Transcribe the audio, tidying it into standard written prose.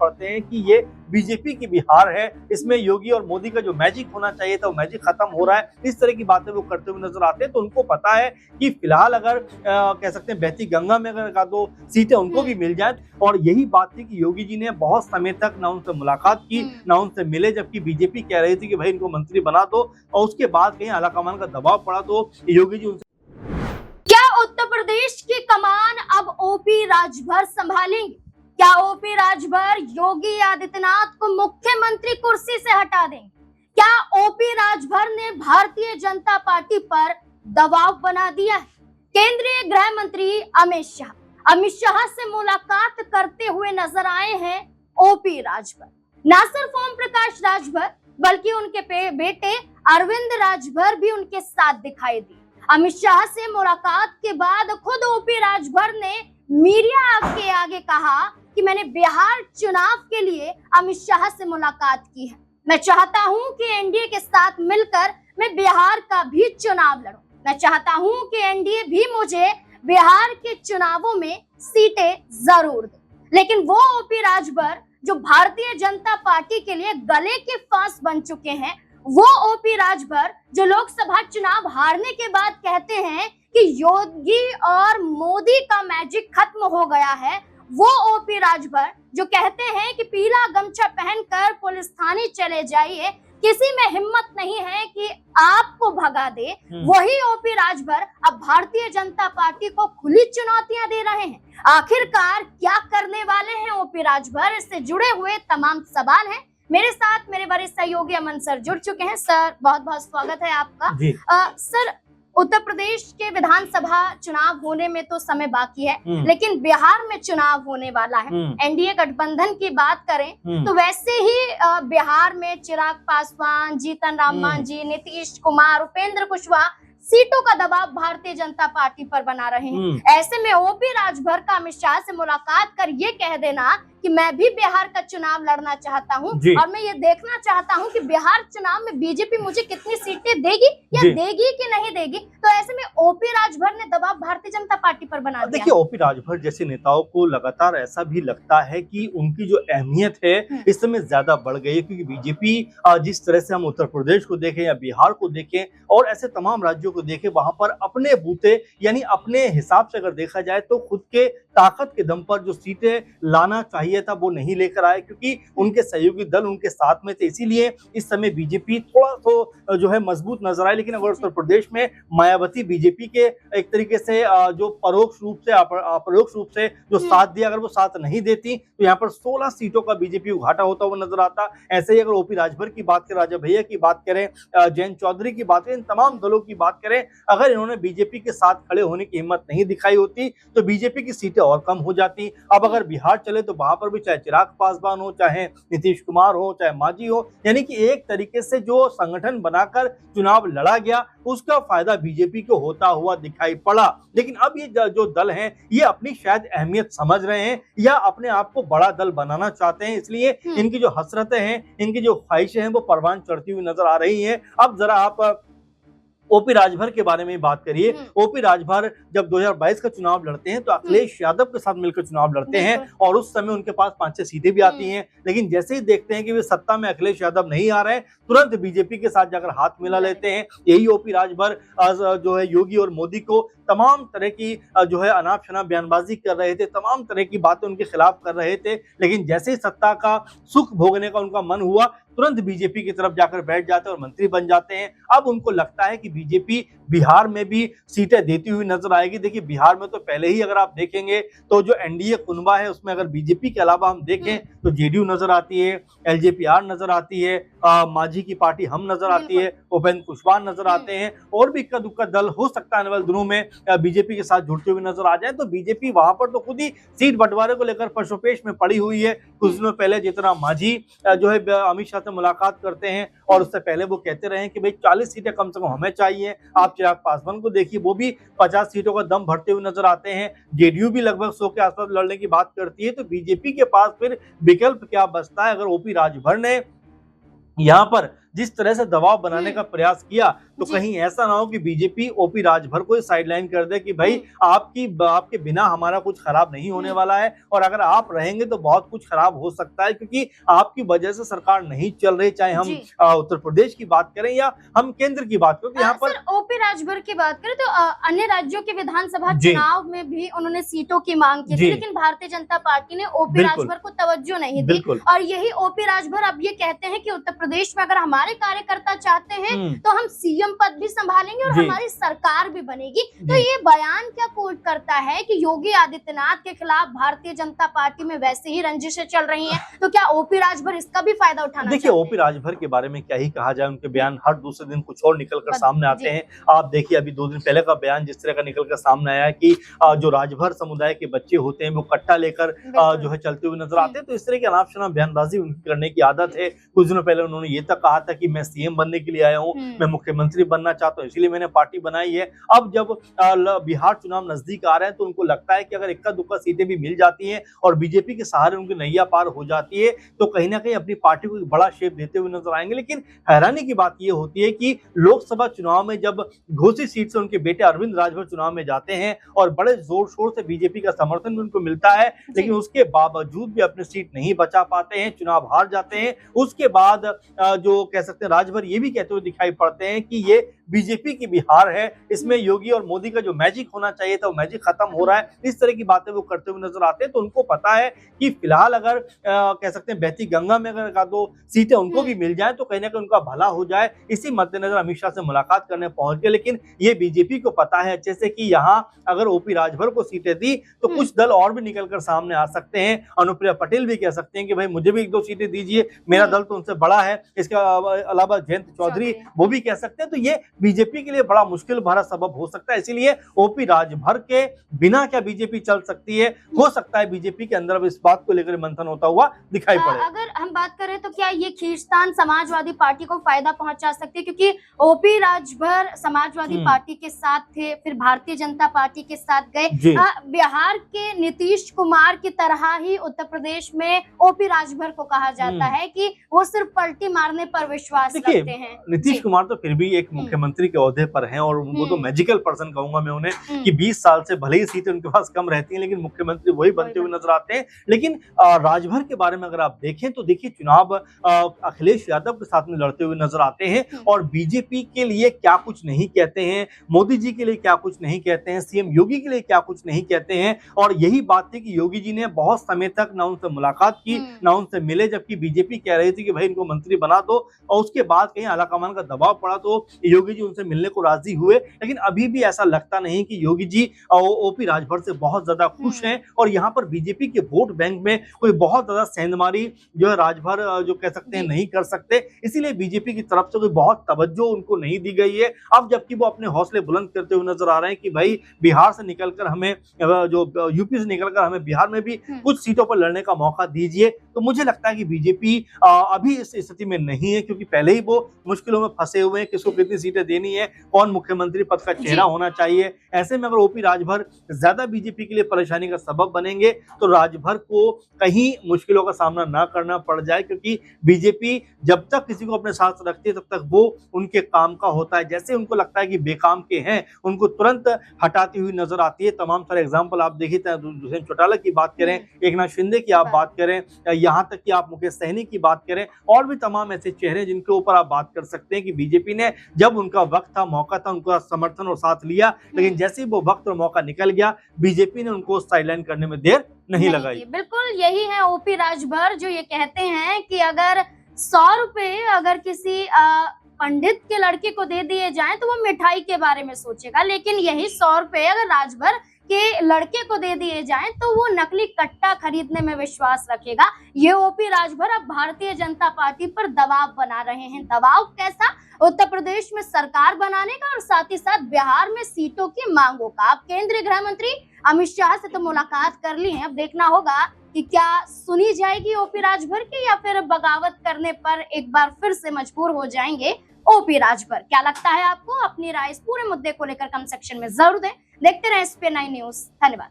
पड़ते हैं कि ये बीजेपी की बिहार है, इसमें योगी और मोदी का जो मैजिक होना चाहिए था वो मैजिक खत्म हो रहा है, इस तरह की बातें वो करते हुए नजर आते हैं। तो उनको पता है कि फिलहाल अगर कह सकते हैं बहती गंगा में अगर एक दो सीटें उनको भी मिल जाए, और यही बात थी कि योगी जी ने बहुत समय तक ना उनसे मुलाकात की ना उनसे मिले, जबकि बीजेपी कह रही थी कि भाई इनको मंत्री बना दो, और उसके बाद कहीं आलाकमान का दबाव पड़ा तो योगी जी उनसे। क्या उत्तर प्रदेश की कमान अब ओपी राजभर संभालेंगे? क्या ओपी राजभर योगी आदित्यनाथ को मुख्यमंत्री कुर्सी से हटा देंगे? क्या ओपी राजभर ने भारतीय जनता पार्टी पर दबाव बना दिया है? केंद्रीय गृह मंत्री अमित शाह से मुलाकात करते हुए नजर आए हैं ओपी राजभर। न सिर्फ ओम प्रकाश राजभर बल्कि उनके बेटे अरविंद राजभर भी उनके साथ दिखाई दिए। अमित शाह से मुलाकात के बाद खुद ओपी राजभर ने मीडिया के आगे कहा कि मैंने बिहार चुनाव के लिए अमित शाह से मुलाकात की है। मैं चाहता हूं कि एनडीए के साथ मिलकर मैं बिहार का भी चुनाव लड़ूं। मैं चाहता हूं कि एनडीए भी मुझे बिहार के चुनावों में सीटें जरूर दे। लेकिन वो ओपी राजभर जो भारतीय जनता पार्टी के लिए गले के फांस बन चुके हैं, वो ओपी राजभर जो लोकसभा चुनाव हारने के बाद कहते हैं कि योगी और मोदी का मैजिक खत्म हो गया है, वो ओपी राजभर जो कहते हैं कि पीला गमछा पहनकर पुलिस थाने चले जाइए, किसी में हिम्मत नहीं है कि आपको भगा दे, वही ओपी राजभर अब भारतीय जनता पार्टी को खुली चुनौतियां दे रहे हैं। आखिरकार क्या करने वाले हैं ओपी राजभर? इससे जुड़े हुए तमाम सवाल हैं। मेरे साथ मेरे वरिष्ठ सहयोगी अमन सर जुड़ चुके हैं। सर बहुत बहुत स्वागत है आपका। सर, उत्तर प्रदेश के विधानसभा चुनाव होने में तो समय बाकी है, लेकिन बिहार में चुनाव होने वाला है। एनडीए गठबंधन की बात करें तो वैसे ही बिहार में चिराग पासवान, जीतन राम मांझी, नीतीश कुमार, उपेंद्र कुशवाहा सीटों का दबाव भारतीय जनता पार्टी पर बना रहे हैं। ऐसे में ओपी राजभर का अमित शाह से मुलाकात कर ये कह देना कि मैं भी बिहार का चुनाव लड़ना चाहता हूं और मैं ये देखना चाहता हूं कि बिहार चुनाव में बीजेपी मुझे कितनी सीटें देगी या देगी कि नहीं देगी, तो ऐसे में ओपी राजभर ने दबाव भारतीय जनता पार्टी पर बना दिया। देखिए, ओपी राजभर जैसे नेताओं को लगातार ऐसा भी लगता है कि उनकी जो अहमियत है इस समय ज्यादा बढ़ गई है, क्योंकि बीजेपी जिस तरह से हम उत्तर प्रदेश को देखें या बिहार को देखें और ऐसे तमाम राज्यों को देखें, वहां पर अपने बूते यानी अपने हिसाब से अगर देखा जाए तो खुद के ताकत के दम पर जो सीटें लाना चाहिए था वो नहीं लेकर आए, क्योंकि उनके सहयोगी दल उनके साथ में थे। इसीलिए इस समय बीजेपी थोड़ा तो जो है मजबूत नजर आए। लेकिन अगर उत्तर प्रदेश में मायावती बीजेपी के एक तरीके से जो परोक्ष रूप से अपरोक्ष रूप से जो साथ दिया, अगर वो साथ नहीं देती तो यहाँ पर 16 सीटों का बीजेपी घाटा होता हुआ नजर आता। ऐसे ही अगर ओपी राजभर की बात करें, राजा भैया की बात करें, जयंत चौधरी की बात करें, इन तमाम दलों की बात करें, अगर इन्होंने बीजेपी के साथ खड़े होने की हिम्मत नहीं दिखाई होती तो बीजेपी की सीटें और कम हो जाती। अब अगर बिहार चले तो वहां पर भी चाहे चिराग पासवान हो, चाहे नीतीश कुमार हो, चाहे मांझी हो, यानी कि एक तरीके से जो संगठन बनाकर चुनाव लड़ा गया उसका फायदा बीजेपी को होता हुआ दिखाई पड़ा। लेकिन अब ये जो दल हैं ये अपनी शायद अहमियत समझ रहे हैं या अपने आप को बड़ा दल बनाना चाहते हैं, इसलिए इनकी जो हसरतें हैं, इनकी जो ख्वाहिशें हैं वो परवान चढ़ती हुई नजर आ रही हैं। अब जरा आप ओपी राजभर के बारे में बात करिए। ओपी राजभर जब 2022 का चुनाव लड़ते हैं तो अखिलेश यादव के साथ मिलकर चुनाव लड़ते हैं और उस समय उनके पास 5-6 सीटें भी आती हैं। लेकिन जैसे ही देखते हैं कि वे सत्ता में अखिलेश यादव नहीं आ रहे हैं, तुरंत बीजेपी के साथ जाकर हाथ मिला लेते हैं। यही ओपी राजभर जो है योगी और मोदी को तमाम तरह की जो है अनाप शनाप बयानबाजी कर रहे थे, तमाम तरह की बातें उनके खिलाफ कर रहे थे। लेकिन जैसे ही सत्ता का सुख भोगने का उनका मन हुआ, तुरंत बीजेपी की तरफ जाकर बैठ जाते हैं और मंत्री बन जाते हैं। अब उनको लगता है कि बीजेपी बिहार में भी सीटें देती हुई नजर आएगी। देखिए, बिहार में तो पहले ही अगर आप देखेंगे तो जो एनडीए कुनबा है उसमें अगर बीजेपी के अलावा हम देखें तो जेडीयू नजर आती है, एलजेपीआर नजर आती है, मांझी की पार्टी हम नजर आती है, उपेंद्र कुशवाहा नजर आते हैं, और भी इक्का दुक्का दल हो सकता है आने वाले दिनों में बीजेपी के साथ जुड़ते हुए नजर आ जाए। तो बीजेपी वहां पर तो खुद ही सीट बंटवारे को लेकर पशोपेश में पड़ी हुई है। कुछ दिनों पहले जितना मांझी जो है अमित शाह से मुलाकात करते हैं और उससे पहले वो कहते रहे कि भाई 40 सीटें कम से कम हमें चाहिए। आप चिराग पासवान को देखिए, वो भी 50 सीटों का दम भरते हुए नजर आते हैं। जेडीयू भी लगभग 100 के आसपास लड़ने की बात करती है। तो बीजेपी के पास फिर विकल्प क्या बचता है? अगर ओपी राजभर ने यहाँ पर जिस तरह से दबाव बनाने का प्रयास किया तो जी। कहीं ऐसा ना हो कि बीजेपी ओपी राजभर को साइडलाइन कर दे कि भाई आपके बिना हमारा कुछ खराब नहीं होने वाला है, और अगर आप रहेंगे तो बहुत कुछ खराब हो सकता है, क्योंकि आपकी वजह से सरकार नहीं चल रही, चाहे हम जी। उत्तर प्रदेश की बात करें या हम केंद्र की बात करें। तो यहाँ पर सर, ओपी राजभर की बात करें तो अन्य राज्यों के विधानसभा जी। चुनाव में भी उन्होंने सीटों की मांग की थी, जी। लेकिन भारतीय जनता पार्टी ने ओपी बिल्कुल। राजभर को तवज्जो नहीं दी। बिल्कुल। और यही ओपी राजभर अब ये कहते हैं कि उत्तर प्रदेश में अगर हमारे कार्यकर्ता चाहते हैं तो हम सीएम पद भी संभालेंगे और जी। हमारी सरकार भी बनेगी। तो जी। ये बयान क्या कोट करता है कि योगी आदित्यनाथ के खिलाफ भारतीय जनता पार्टी में वैसे ही रंजिशें चल रही हैं, तो क्या ओपी राजभर इसका भी फायदा उठाना देखिए, चाहते हैं? ओपी राजभर के बारे में क्या ही कहा जाए, उनके बयान हर दूसरे दिन कुछ और निकल कर सामने आते जी। हैं। आप देखिए, अभी 2 दिन पहले का बयान जिस तरह का निकल कर सामने आया है कि जो राजभर समुदाय के बच्चे होते हैं वो कट्टा लेकर जो है चलते हुए नजर आते हैं। तो इस तरह की अनाप शनाप बयानबाजी उनकी करने की आदत है। कुछ दिनों पहले उन्होंने ये तक कहा था कि मैं सीएम बनने के लिए आया हूँ, मैं मुख्यमंत्री बनना चाहता हूँ, इसीलिए मैंने पार्टी बनाई है। अब जब बिहार चुनाव नजदीक आ रहे हैं तो उनको लगता है कि अगर इक्का दुक्का सीटें भी मिल जाती हैं और बीजेपी के सहारे उनकी नैया पार हो जाती है तो कहीं ना कहीं अपनी पार्टी को एक बड़ा शेप देते हुए नजर आएंगे। लेकिन हैरानी की बात यह होती है कि लोकसभा चुनाव में जब घोसी सीट से उनके बेटे अरविंद राजभर चुनाव में जाते हैं और बड़े जोर शोर से बीजेपी का समर्थन भी उनको मिलता है, लेकिन उसके बावजूद भी अपनी सीट नहीं बचा पाते हैं, चुनाव हार जाते हैं। उसके बाद जो कह सकते हैं राजभर ये भी कहते हुए दिखाई पड़ते हैं कि ये बीजेपी की बिहार है, इसमें योगी और मोदी का जो मैजिक होना चाहिए था वो मैजिक खत्म हो रहा है। इस तरह की बातें वो करते हुए नजर आते हैं। तो उनको पता है कि फिलहाल अगर कह सकते हैं बहती गंगा में अगर का दो सीटें उनको भी मिल जाए तो कहीं ना कहीं उनका भला हो जाए। इसी मद्देनजर अमित शाह से मुलाकात करने पहुंच गए। लेकिन ये बीजेपी को पता है अच्छे से कि यहाँ अगर ओपी राजभर को सीटें दी तो कुछ दल और भी निकल कर सामने आ सकते हैं। अनुप्रिया पटेल भी कह सकते हैं कि भाई मुझे भी 1-2 सीटें दीजिए, मेरा दल तो उनसे बड़ा है। इसके अलावा जयंत चौधरी वो भी कह सकते हैं। तो ये बीजेपी के लिए बड़ा मुश्किल भरा सबब हो सकता है। इसीलिए ओपी राजभर के बिना क्या बीजेपी चल सकती है, हो सकता है बीजेपी के अंदर अब इस बात को लेकर मंथन होता हुआ दिखाई पड़े। अगर हम बात करें तो क्या ये खींचतान समाजवादी पार्टी को फायदा पहुंचा सकती है, क्योंकि ओपी राजभर समाजवादी पार्टी के साथ थे, फिर भारतीय जनता पार्टी के साथ गए। बिहार के नीतीश कुमार की तरह ही उत्तर प्रदेश में ओपी राजभर को कहा जाता है कि वो सिर्फ पलटी मारने पर विश्वास रखते हैं। नीतीश कुमार तो फिर भी एक मुख्यमंत्री के ओहदे पर हैं और उनको तो मैजिकल पर्सन कहूंगा मैं उन्हें कि 20 साल से भले ही सीटें उनके पास कम रहती हैं लेकिन मुख्यमंत्री वही बनते हुए नजर आते हैं। लेकिन राजभर के बारे में अगर आप देखें तो देखिए, चुनाव अखिलेश यादव के साथ में लड़ते हुए नजर आते हैं और बीजेपी के लिए क्या कुछ नहीं कहते हैं, मोदी जी के लिए क्या कुछ नहीं कहते हैं, सीएम योगी के लिए क्या कुछ नहीं कहते हैं। और यही बात थी कि योगी जी ने बहुत समय तक ना उनसे मुलाकात की, ना उनसे मिले, जबकि बीजेपी कह रही थी कि भाई इनको मंत्री बना दो। और उसके बाद कहीं आलाकमान का दबाव पड़ा तो योगी जी उनसे मिलने को राजी हुए। लेकिन अभी भी ऐसा लगता नहीं कि योगी जी ओपी राजभर से बहुत ज्यादा खुश हैं और यहाँ पर बीजेपी के वोट बैंक में कोई बहुत ज्यादा सेंधमारी जो है राजभर जो कह सकते हैं नहीं कर सकते। इसीलिए बीजेपी की तरफ से कोई बहुत तवज्जो उनको नहीं दी गई है। अब जबकि वो अपने हौसले बुलंद करते हुए नजर आ रहे हैं कि भाई बिहार से निकलकर हमें, जो यूपी से निकलकर हमें बिहार में भी कुछ सीटों पर लड़ने का मौका दीजिए। तो मुझे लगता है कि बीजेपी अभी इस स्थिति में नहीं है, क्योंकि पहले ही वो मुश्किलों में फंसे हुए हैं, किसको कितनी सीटें देनी है, कौन मुख्यमंत्री पद का चेहरा होना चाहिए। ऐसे में अगर ओपी राजभर ज्यादा बीजेपी के लिए परेशानी का सबब बनेंगे तो राजभर को कहीं मुश्किलों का सामना ना करना पड़ जाए, क्योंकि बीजेपी जब तक किसी को अपने साथ रखती है तब तक वो उनके काम का होता है। जैसे उनको लगता है कि बेकाम के हैं, उनको तुरंत हटाती हुई नजर आती है। तमाम सारे एग्जाम्पल आप देखिए, दुष्यंत चौटाला की बात करें, एकनाथ शिंदे की आप बात करें, यहाँ तक कि आप मुकेश सहनी की बात करें, और भी तमाम ऐसे चेहरे जिनके ऊपर आप बात कर सकते हैं कि बीजेपी ने जब उनका वक्त था, मौका था, उनका समर्थन और साथ लिया, लेकिन जैसे ही वो वक्त और मौका निकल गया बीजेपी ने उनको साइडलाइन करने में देर नहीं लगाई। बिल्कुल यही है ओपी राजभर, जो ये कहते हैं कि अगर 100 रुपए अगर किसी पंडित के लड़के को दे दिए जाएं तो वो मिठाई के बारे में सोचेगा, लेकिन यही 100 रुपए अगर राजभर के लड़के को दे दिए जाएं तो वो नकली कट्टा खरीदने में विश्वास रखेगा। ये ओपी राजभर अब भारतीय जनता पार्टी पर दबाव बना रहे हैं। दबाव कैसा? उत्तर प्रदेश में सरकार बनाने का और साथ ही साथ बिहार में सीटों की मांगों का। अब केंद्रीय गृह मंत्री अमित शाह से तो मुलाकात कर ली है, अब देखना होगा कि क्या सुनी जाएगी ओपी राजभर की या फिर बगावत करने पर एक बार फिर से मजबूर हो जाएंगे ओपी राजभर। क्या लगता है आपको? अपनी राय इस पूरे मुद्दे को लेकर कमेंट सेक्शन में जरूर दें। देखते रहें SPN9 न्यूज। धन्यवाद।